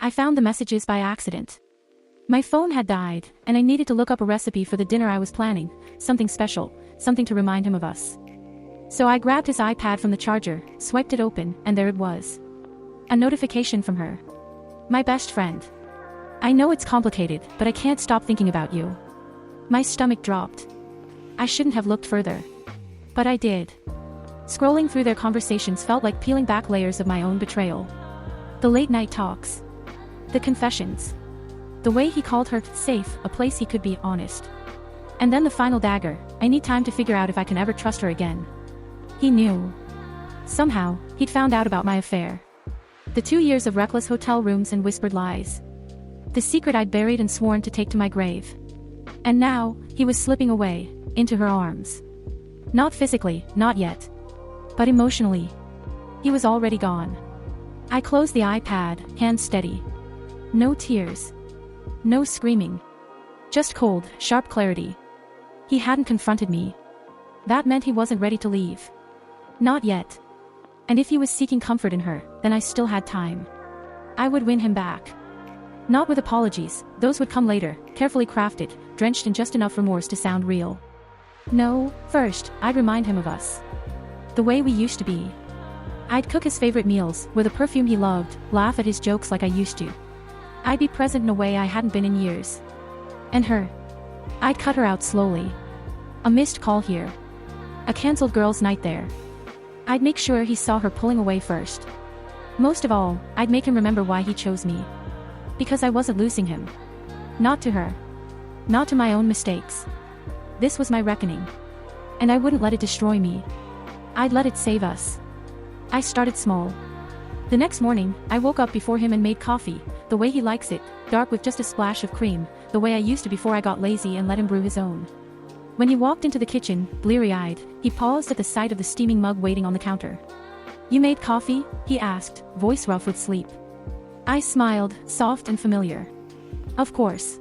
I found the messages by accident. My phone had died, and I needed to look up a recipe for the dinner I was planning, something special, something to remind him of us. So I grabbed his iPad from the charger, swiped it open, and there it was. A notification from her. My best friend. I know it's complicated, but I can't stop thinking about you. My stomach dropped. I shouldn't have looked further. But I did. Scrolling through their conversations felt like peeling back layers of my own betrayal. The late night talks. The confessions. The way he called her safe, a place he could be honest. And then the final dagger. I need time to figure out if I can ever trust her again. He knew. Somehow, he'd found out about my affair. The 2 years of reckless hotel rooms and whispered lies. The secret I'd buried and sworn to take to my grave. And now, he was slipping away, into her arms. Not physically, not yet. But emotionally. He was already gone. I closed the iPad, hands steady. No tears. No screaming. Just cold, sharp clarity. He hadn't confronted me. That meant he wasn't ready to leave. Not yet. And if he was seeking comfort in her, then I still had time. I would win him back. Not with apologies, those would come later, carefully crafted, drenched in just enough remorse to sound real. No, first, I'd remind him of us. The way we used to be. I'd cook his favorite meals, with a perfume he loved, laugh at his jokes like I used to. I'd be present in a way I hadn't been in years. And her. I'd cut her out slowly. A missed call here. A cancelled girls' night there. I'd make sure he saw her pulling away first. Most of all, I'd make him remember why he chose me. Because I wasn't losing him. Not to her. Not to my own mistakes. This was my reckoning. And I wouldn't let it destroy me. I'd let it save us. I started small. The next morning, I woke up before him and made coffee, the way he likes it, dark with just a splash of cream, the way I used to before I got lazy and let him brew his own. When he walked into the kitchen, bleary-eyed, he paused at the sight of the steaming mug waiting on the counter. "You made coffee?" he asked, voice rough with sleep. I smiled, soft and familiar. Of course.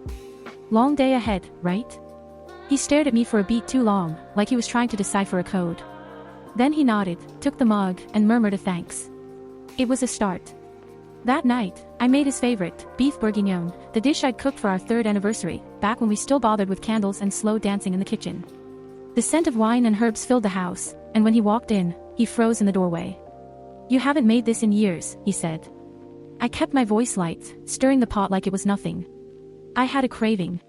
Long day ahead, right? He stared at me for a beat too long, like he was trying to decipher a code. Then he nodded, took the mug, and murmured a thanks. It was a start. That night, I made his favorite, beef bourguignon, the dish I'd cooked for our 3rd anniversary, back when we still bothered with candles and slow dancing in the kitchen. The scent of wine and herbs filled the house, and when he walked in, he froze in the doorway. "You haven't made this in years," he said. I kept my voice light, stirring the pot like it was nothing. I had a craving.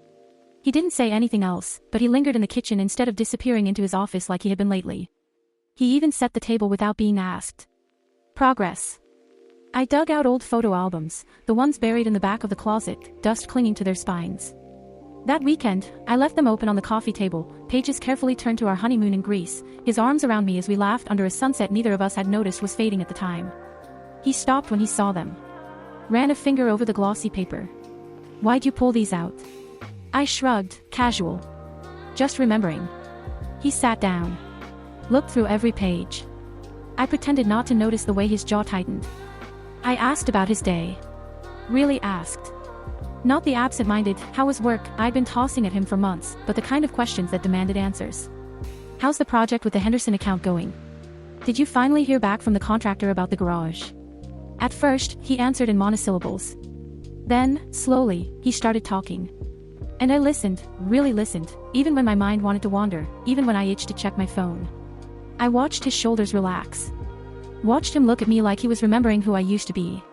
He didn't say anything else, but he lingered in the kitchen instead of disappearing into his office like he had been lately. He even set the table without being asked. Progress. I dug out old photo albums, the ones buried in the back of the closet, dust clinging to their spines. That weekend, I left them open on the coffee table, pages carefully turned to our honeymoon in Greece, his arms around me as we laughed under a sunset neither of us had noticed was fading at the time. He stopped when he saw them. Ran a finger over the glossy paper. "Why'd you pull these out?" I shrugged, casual. "Just remembering." He sat down. Looked through every page. I pretended not to notice the way his jaw tightened. I asked about his day. Really asked. Not the absent-minded, "How was work?" I'd been tossing at him for months, but the kind of questions that demanded answers. "How's the project with the Henderson account going? Did you finally hear back from the contractor about the garage?" At first, he answered in monosyllables. Then, slowly, he started talking. And I listened, really listened, even when my mind wanted to wander, even when I itched to check my phone. I watched his shoulders relax. Watched him look at me like he was remembering who I used to be.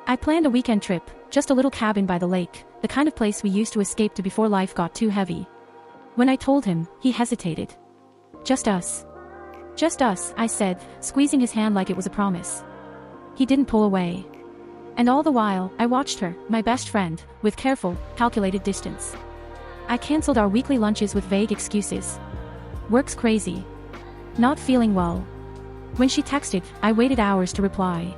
I planned a weekend trip, just a little cabin by the lake, the kind of place we used to escape to before life got too heavy. When I told him, he hesitated. "Just us." "Just us," I said, squeezing his hand like it was a promise. He didn't pull away. And all the while, I watched her, my best friend, with careful, calculated distance. I canceled our weekly lunches with vague excuses. "Work's crazy." "Not feeling well." When she texted, I waited hours to reply.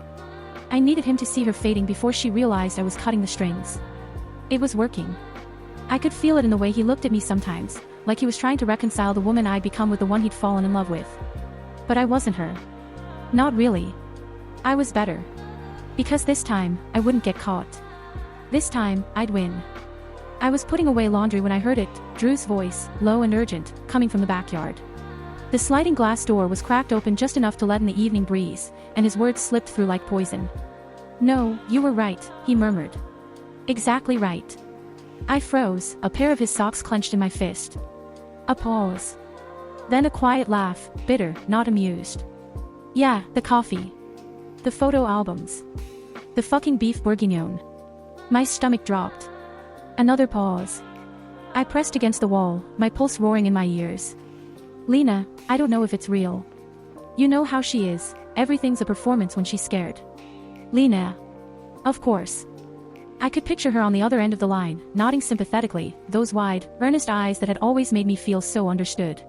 I needed him to see her fading before she realized I was cutting the strings. It was working. I could feel it in the way he looked at me sometimes, like he was trying to reconcile the woman I'd become with the one he'd fallen in love with. But I wasn't her. Not really. I was better. Because this time, I wouldn't get caught. This time, I'd win. I was putting away laundry when I heard it, Drew's voice, low and urgent, coming from the backyard. The sliding glass door was cracked open just enough to let in the evening breeze, and his words slipped through like poison. No, you were right, he murmured. Exactly right. I froze, a pair of his socks clenched in my fist. A pause. Then a quiet laugh, bitter, not amused. Yeah, the coffee. The photo albums. The fucking beef bourguignon. My stomach dropped. Another pause. I pressed against the wall, my pulse roaring in my ears. Lena, I don't know if it's real. You know how she is, everything's a performance when she's scared. Lena. Of course. I could picture her on the other end of the line, nodding sympathetically, those wide, earnest eyes that had always made me feel so understood.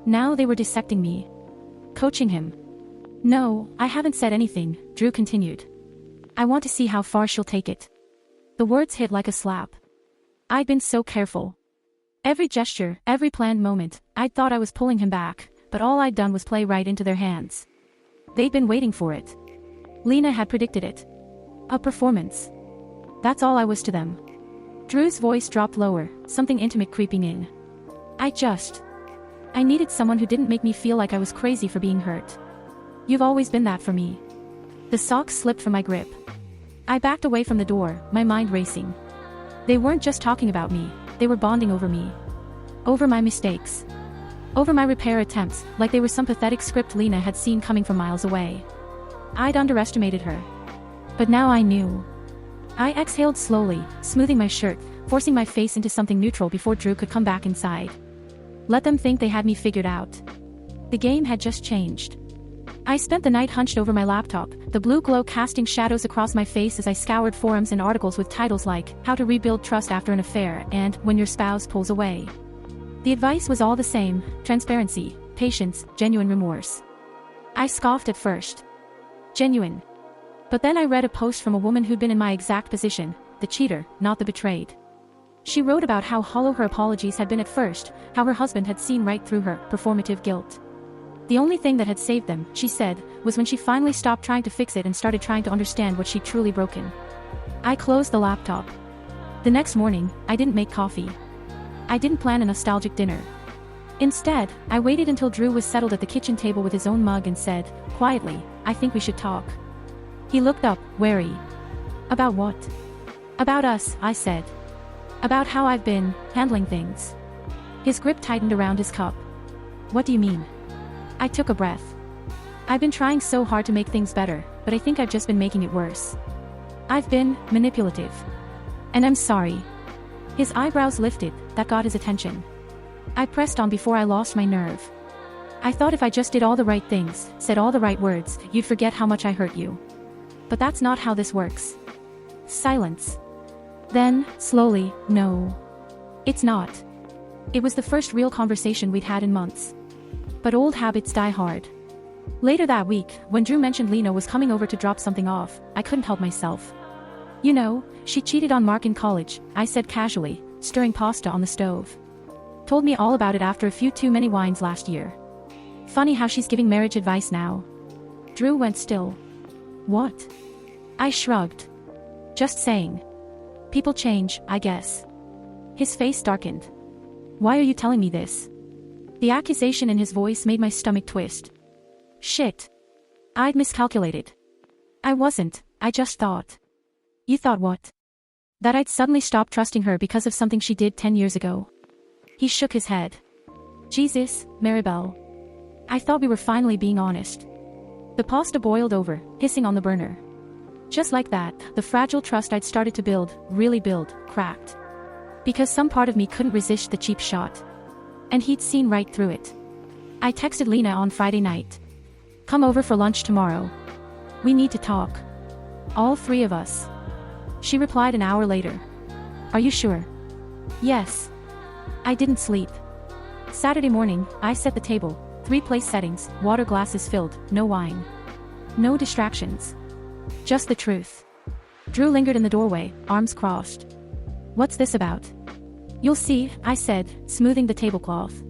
Now they were dissecting me. Coaching him. No, I haven't said anything, Drew continued. I want to see how far she'll take it. The words hit like a slap. I'd been so careful. Every gesture, every planned moment, I'd thought I was pulling him back, but all I'd done was play right into their hands. They'd been waiting for it. Lena had predicted it. A performance. That's all I was to them. Drew's voice dropped lower, something intimate creeping in. I needed someone who didn't make me feel like I was crazy for being hurt. You've always been that for me. The socks slipped from my grip. I backed away from the door, my mind racing. They weren't just talking about me, they were bonding over me. Over my mistakes. Over my repair attempts, like they were some pathetic script Lena had seen coming from miles away. I'd underestimated her. But now I knew. I exhaled slowly, smoothing my shirt, forcing my face into something neutral before Drew could come back inside. Let them think they had me figured out. The game had just changed. I spent the night hunched over my laptop, the blue glow casting shadows across my face as I scoured forums and articles with titles like, How to Rebuild Trust After an Affair and When Your Spouse Pulls Away. The advice was all the same, transparency, patience, genuine remorse. I scoffed at first. Genuine. But then I read a post from a woman who'd been in my exact position, the cheater, not the betrayed. She wrote about how hollow her apologies had been at first, how her husband had seen right through her performative guilt. The only thing that had saved them, she said, was when she finally stopped trying to fix it and started trying to understand what she'd truly broken. I closed the laptop. The next morning, I didn't make coffee. I didn't plan a nostalgic dinner. Instead, I waited until Drew was settled at the kitchen table with his own mug and said, quietly, I think we should talk. He looked up, wary. About what? About us, I said. About how I've been handling things. His grip tightened around his cup. What do you mean? I took a breath. I've been trying so hard to make things better, but I think I've just been making it worse. I've been manipulative. And I'm sorry. His eyebrows lifted, that got his attention. I pressed on before I lost my nerve. I thought if I just did all the right things, said all the right words, you'd forget how much I hurt you. But that's not how this works. Silence. Then, slowly, no. It's not. It was the first real conversation we'd had in months. But old habits die hard. Later that week, when Drew mentioned Lena was coming over to drop something off, I couldn't help myself. You know, she cheated on Mark in college, I said casually, stirring pasta on the stove. Told me all about it after a few too many wines last year. Funny how she's giving marriage advice now. Drew went still. What? I shrugged. Just saying. People change, I guess. His face darkened. Why are you telling me this? The accusation in his voice made my stomach twist. Shit. I'd miscalculated. I wasn't, I just thought. You thought what? That I'd suddenly stopped trusting her because of something she did 10 years ago. He shook his head. Jesus, Maribel. I thought we were finally being honest. The pasta boiled over, hissing on the burner. Just like that, the fragile trust I'd started to build, really build, cracked. Because some part of me couldn't resist the cheap shot. And he'd seen right through it. I texted Lena on Friday night. Come over for lunch tomorrow. We need to talk. All three of us. She replied an hour later. Are you sure? Yes. I didn't sleep. Saturday morning, I set the table, 3 place settings, water glasses filled, no wine. No distractions. Just the truth. Drew lingered in the doorway, arms crossed. What's this about? You'll see, I said, smoothing the tablecloth.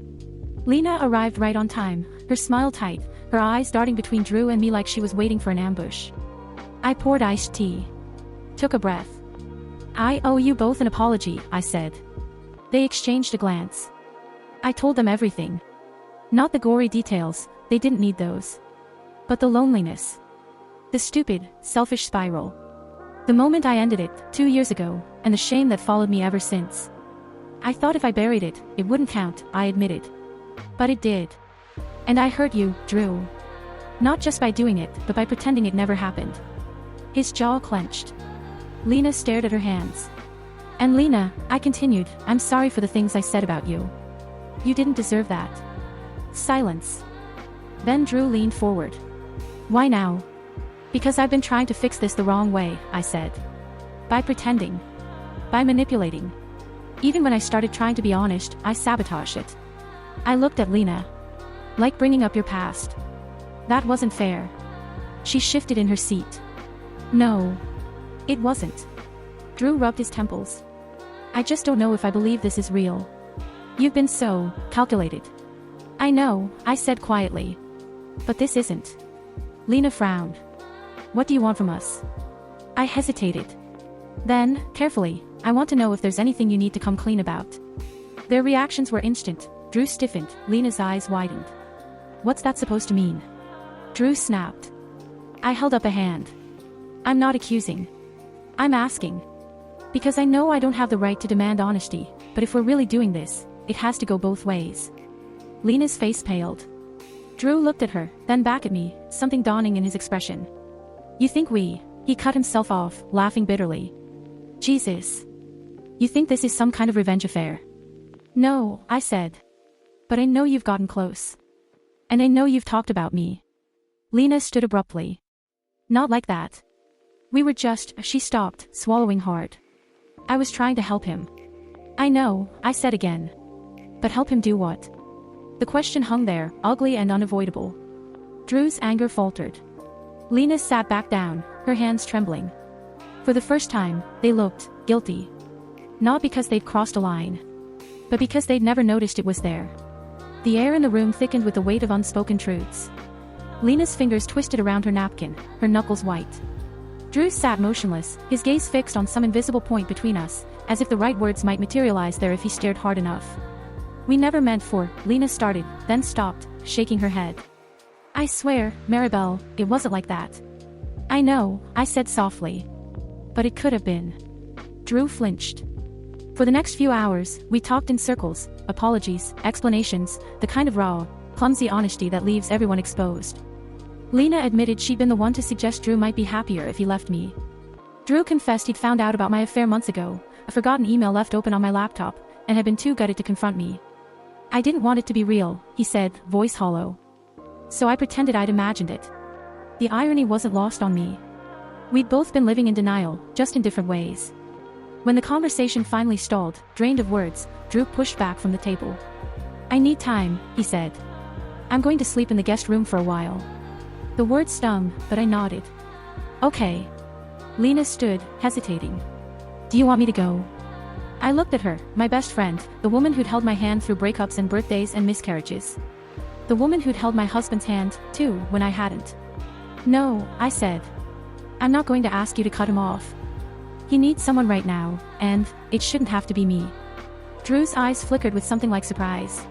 Lena arrived right on time, her smile tight, her eyes darting between Drew and me like she was waiting for an ambush. I poured iced tea. Took a breath. I owe you both an apology, I said. They exchanged a glance. I told them everything. Not the gory details, they didn't need those. But the loneliness. The stupid, selfish spiral. The moment I ended it, 2 years ago, and the shame that followed me ever since. I thought if I buried it, it wouldn't count, I admitted. But it did. And I hurt you, Drew. Not just by doing it, but by pretending it never happened. His jaw clenched. Lena stared at her hands. And Lena, I continued, I'm sorry for the things I said about you. You didn't deserve that. Silence. Then Drew leaned forward. Why now? Because I've been trying to fix this the wrong way, I said. By pretending. By manipulating. Even when I started trying to be honest, I sabotaged it. I looked at Lena. Like bringing up your past. That wasn't fair. She shifted in her seat. No. It wasn't. Drew rubbed his temples. I just don't know if I believe this is real. You've been so calculated. I know, I said quietly. But this isn't. Lena frowned. What do you want from us? I hesitated. Then, carefully, I want to know if there's anything you need to come clean about. Their reactions were instant. Drew stiffened, Lena's eyes widened. What's that supposed to mean? Drew snapped. I held up a hand. I'm not accusing. I'm asking. Because I know I don't have the right to demand honesty, but if we're really doing this, it has to go both ways. Lena's face paled. Drew looked at her, then back at me, something dawning in his expression. You think he cut himself off, laughing bitterly. Jesus. You think this is some kind of revenge affair? No, I said. But I know you've gotten close. And I know you've talked about me. Lena stood abruptly. Not like that. We were just, she stopped, swallowing hard. I was trying to help him. I know, I said again. But help him do what? The question hung there, ugly and unavoidable. Drew's anger faltered. Lena sat back down, her hands trembling. For the first time, they looked guilty. Not because they'd crossed a line, but because they'd never noticed it was there. The air in the room thickened with the weight of unspoken truths. Lena's fingers twisted around her napkin, her knuckles white. Drew sat motionless, his gaze fixed on some invisible point between us, as if the right words might materialize there if he stared hard enough. We never meant for, Lena started, then stopped, shaking her head. I swear, Maribel, it wasn't like that. I know, I said softly. But it could have been. Drew flinched. For the next few hours, we talked in circles, apologies, explanations, the kind of raw, clumsy honesty that leaves everyone exposed. Lena admitted she'd been the one to suggest Drew might be happier if he left me. Drew confessed he'd found out about my affair months ago, a forgotten email left open on my laptop, and had been too gutted to confront me. I didn't want it to be real, he said, voice hollow. So I pretended I'd imagined it. The irony wasn't lost on me. We'd both been living in denial, just in different ways. When the conversation finally stalled, drained of words, Drew pushed back from the table. I need time, he said. I'm going to sleep in the guest room for a while. The words stung, but I nodded. Okay. Lena stood, hesitating. Do you want me to go? I looked at her, my best friend, the woman who'd held my hand through breakups and birthdays and miscarriages. The woman who'd held my husband's hand, too, when I hadn't. No, I said. I'm not going to ask you to cut him off. He needs someone right now, and it shouldn't have to be me. Drew's eyes flickered with something like surprise.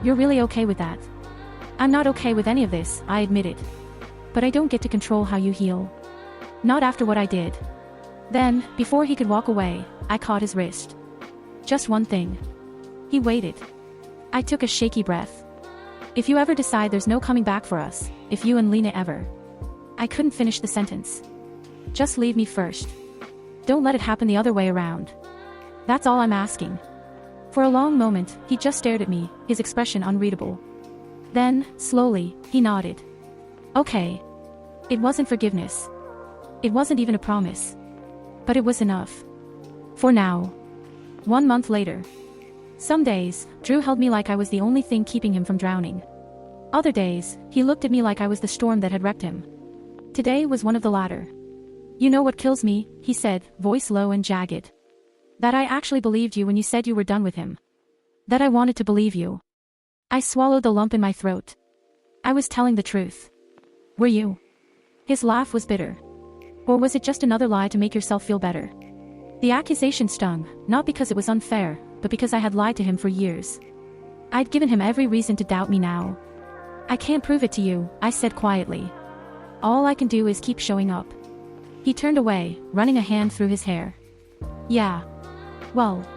You're really okay with that? I'm not okay with any of this, I admitted. But I don't get to control how you heal. Not after what I did. Then, before he could walk away, I caught his wrist. Just one thing. He waited. I took a shaky breath. If you ever decide there's no coming back for us, if you and Lena ever. I couldn't finish the sentence. Just leave me first. Don't let it happen the other way around. That's all I'm asking. For a long moment, he just stared at me, his expression unreadable. Then, slowly, he nodded. Okay. It wasn't forgiveness. It wasn't even a promise. But it was enough. For now. 1 month later. Some days, Drew held me like I was the only thing keeping him from drowning. Other days, he looked at me like I was the storm that had wrecked him. Today was one of the latter. You know what kills me, he said, voice low and jagged. That I actually believed you when you said you were done with him. That I wanted to believe you. I swallowed the lump in my throat. I was telling the truth. Were you? His laugh was bitter. Or was it just another lie to make yourself feel better? The accusation stung, not because it was unfair, but because I had lied to him for years. I'd given him every reason to doubt me now. I can't prove it to you, I said quietly. All I can do is keep showing up. He turned away, running a hand through his hair. Yeah. Well.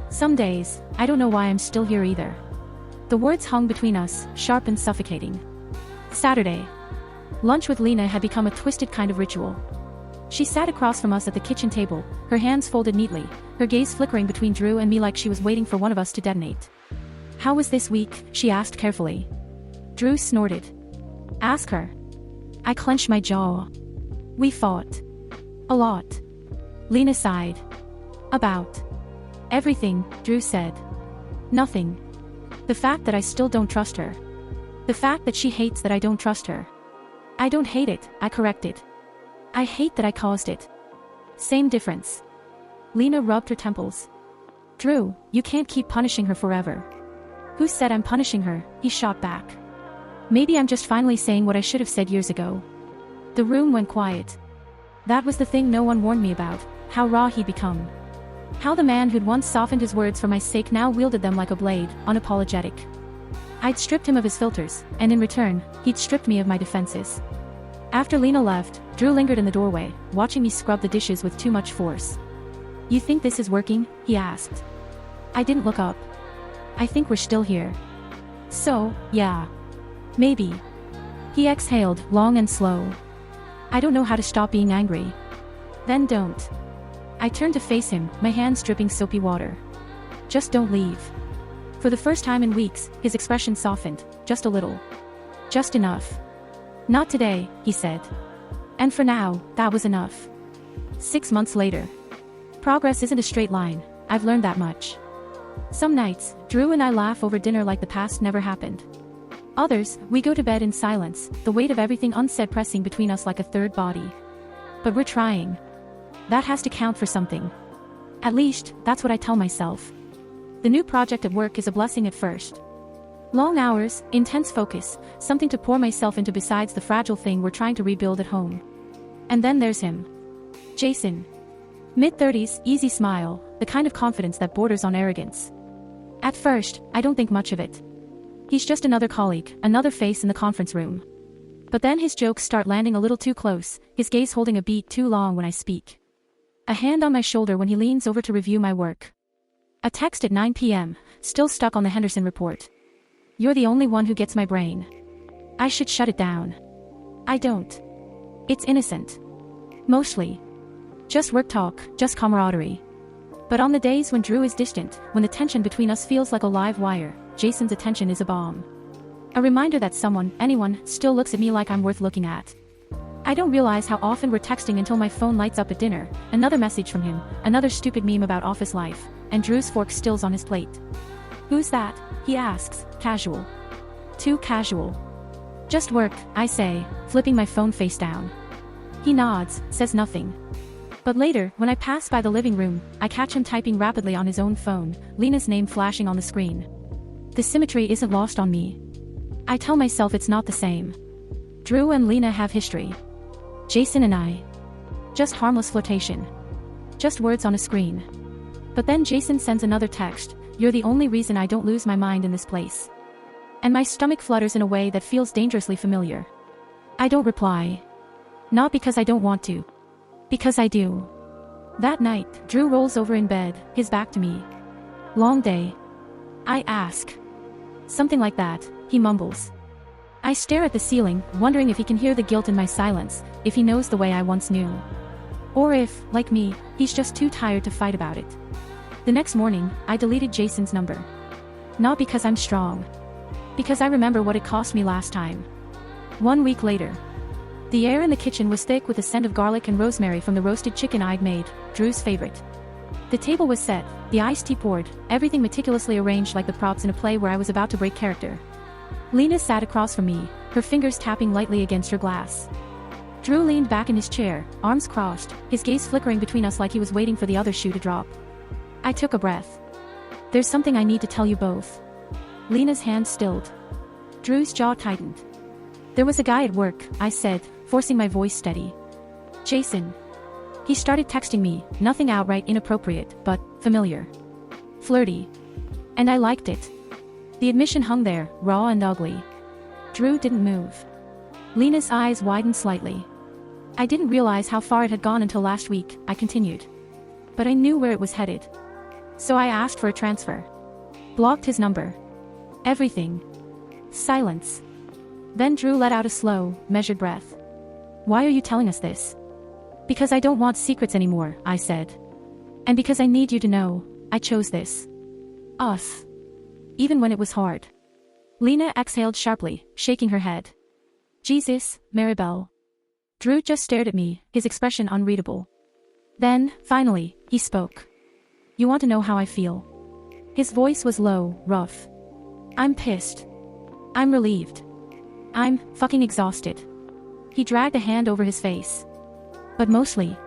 Some days, I don't know why I'm still here either. The words hung between us, sharp and suffocating. Saturday. Lunch with Lena had become a twisted kind of ritual. She sat across from us at the kitchen table, her hands folded neatly, her gaze flickering between Drew and me like she was waiting for one of us to detonate. How was this week? She asked carefully. Drew snorted. Ask her. I clenched my jaw. We fought. A lot. Lena sighed. About everything, Drew said. Nothing. The fact that I still don't trust her. The fact that she hates that I don't trust her. I don't hate it, I corrected. I hate that I caused it. Same difference. Lena rubbed her temples. Drew, you can't keep punishing her forever. Who said I'm punishing her? He shot back. Maybe I'm just finally saying what I should have said years ago. The room went quiet. That was the thing no one warned me about, how raw he'd become. How the man who'd once softened his words for my sake now wielded them like a blade, unapologetic. I'd stripped him of his filters, and in return, he'd stripped me of my defenses. After Lena left, Drew lingered in the doorway, watching me scrub the dishes with too much force. You think this is working? He asked. I didn't look up. I think we're still here. So, yeah. Maybe. He exhaled, long and slow. I don't know how to stop being angry. Then don't. I turned to face him, my hands dripping soapy water. Just don't leave. For the first time in weeks, his expression softened, just a little. Just enough. Not today, he said. And for now, that was enough. 6 months later. Progress isn't a straight line, I've learned that much. Some nights, Drew and I laugh over dinner like the past never happened. Others, we go to bed in silence, the weight of everything unsaid pressing between us like a third body. But we're trying. That has to count for something. At least, that's what I tell myself. The new project at work is a blessing at first. Long hours, intense focus, something to pour myself into besides the fragile thing we're trying to rebuild at home. And then there's him. Jason. Mid-30s, easy smile, the kind of confidence that borders on arrogance. At first, I don't think much of it. He's just another colleague, another face in the conference room. But then his jokes start landing a little too close, his gaze holding a beat too long when I speak. A hand on my shoulder when he leans over to review my work. A text at 9 p.m., still stuck on the Henderson report. You're the only one who gets my brain. I should shut it down. I don't. It's innocent. Mostly. Just work talk, just camaraderie. But on the days when Drew is distant, when the tension between us feels like a live wire, Jason's attention is a bomb. A reminder that someone, anyone, still looks at me like I'm worth looking at. I don't realize how often we're texting until my phone lights up at dinner, another message from him, another stupid meme about office life, and Drew's fork still's on his plate. Who's that? He asks, casual. Too casual. Just work, I say, flipping my phone face down. He nods, says nothing. But later, when I pass by the living room, I catch him typing rapidly on his own phone, Lena's name flashing on the screen. The symmetry isn't lost on me. I tell myself it's not the same. Drew and Lena have history. Jason and I. Just harmless flirtation. Just words on a screen. But then Jason sends another text, you're the only reason I don't lose my mind in this place. And my stomach flutters in a way that feels dangerously familiar. I don't reply. Not because I don't want to. Because I do. That night, Drew rolls over in bed, his back to me. Long day. I ask. Something like that, he mumbles. I stare at the ceiling, wondering if he can hear the guilt in my silence, if he knows the way I once knew. Or if, like me, he's just too tired to fight about it. The next morning, I deleted Jason's number. Not because I'm strong. Because I remember what it cost me last time. 1 week later. The air in the kitchen was thick with the scent of garlic and rosemary from the roasted chicken I'd made, Drew's favorite. The table was set, the iced tea poured, everything meticulously arranged like the props in a play where I was about to break character. Lena sat across from me, her fingers tapping lightly against her glass. Drew leaned back in his chair, arms crossed, his gaze flickering between us like he was waiting for the other shoe to drop. I took a breath. There's something I need to tell you both. Lena's hand stilled. Drew's jaw tightened. There was a guy at work, I said, forcing my voice steady. Jason. He started texting me, nothing outright inappropriate, but familiar. Flirty. And I liked it. The admission hung there, raw and ugly. Drew didn't move. Lena's eyes widened slightly. I didn't realize how far it had gone until last week, I continued. But I knew where it was headed. So I asked for a transfer. Blocked his number. Everything. Silence. Then Drew let out a slow, measured breath. Why are you telling us this? Because I don't want secrets anymore, I said. And because I need you to know, I chose this. Us. Even when it was hard. Lena exhaled sharply, shaking her head. Jesus, Maribel. Drew just stared at me, his expression unreadable. Then, finally, he spoke. You want to know how I feel? His voice was low, rough. I'm pissed. I'm relieved. I'm fucking exhausted. He dragged a hand over his face. But mostly,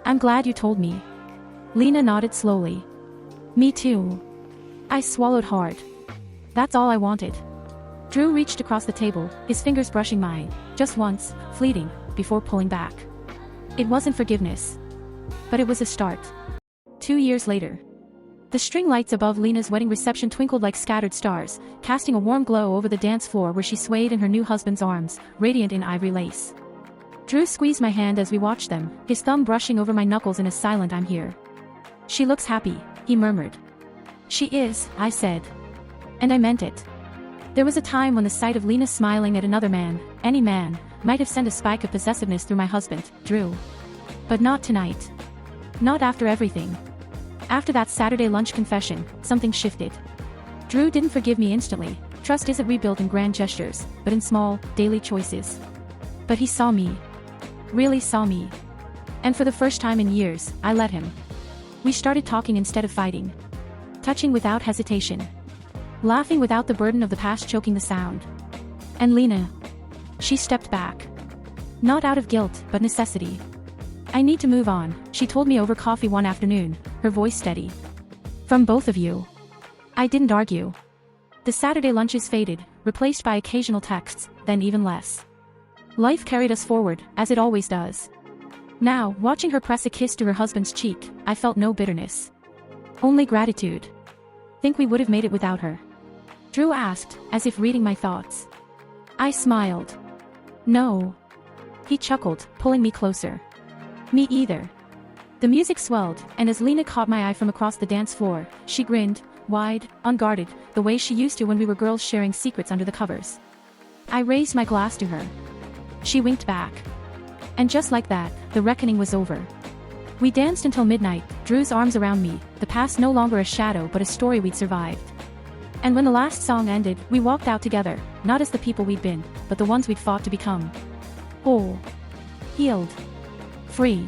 I'm glad you told me. Lena nodded slowly. Me too. I swallowed hard. That's all I wanted. Drew reached across the table, his fingers brushing mine, just once, fleeting, before pulling back. It wasn't forgiveness. But it was a start. 2 years later. The string lights above Lena's wedding reception twinkled like scattered stars, casting a warm glow over the dance floor where she swayed in her new husband's arms, radiant in ivory lace. Drew squeezed my hand as we watched them, his thumb brushing over my knuckles in a silent "I'm here." She looks happy, he murmured. She is, I said. And I meant it. There was a time when the sight of Lena smiling at another man, any man, might have sent a spike of possessiveness through my husband, Drew. But not tonight. Not after everything. After that Saturday lunch confession, something shifted. Drew didn't forgive me instantly. Trust isn't rebuilt in grand gestures, but in small, daily choices. But he saw me. Really saw me. And for the first time in years, I let him. We started talking instead of fighting. Touching without hesitation. Laughing without the burden of the past choking the sound. And Lena. She stepped back. Not out of guilt, but necessity. I need to move on, she told me over coffee one afternoon, her voice steady. From both of you. I didn't argue. The Saturday lunches faded, replaced by occasional texts, then even less. Life carried us forward, as it always does. Now, watching her press a kiss to her husband's cheek, I felt no bitterness. Only gratitude. Think we would have made it without her? Drew asked, as if reading my thoughts. I smiled. No. He chuckled, pulling me closer. Me either. The music swelled, and as Lena caught my eye from across the dance floor, she grinned, wide, unguarded, the way she used to when we were girls sharing secrets under the covers. I raised my glass to her. She winked back. And just like that, the reckoning was over. We danced until midnight, Drew's arms around me, the past no longer a shadow but a story we'd survived. And when the last song ended, we walked out together, not as the people we'd been, but the ones we'd fought to become. Whole. Healed. Free.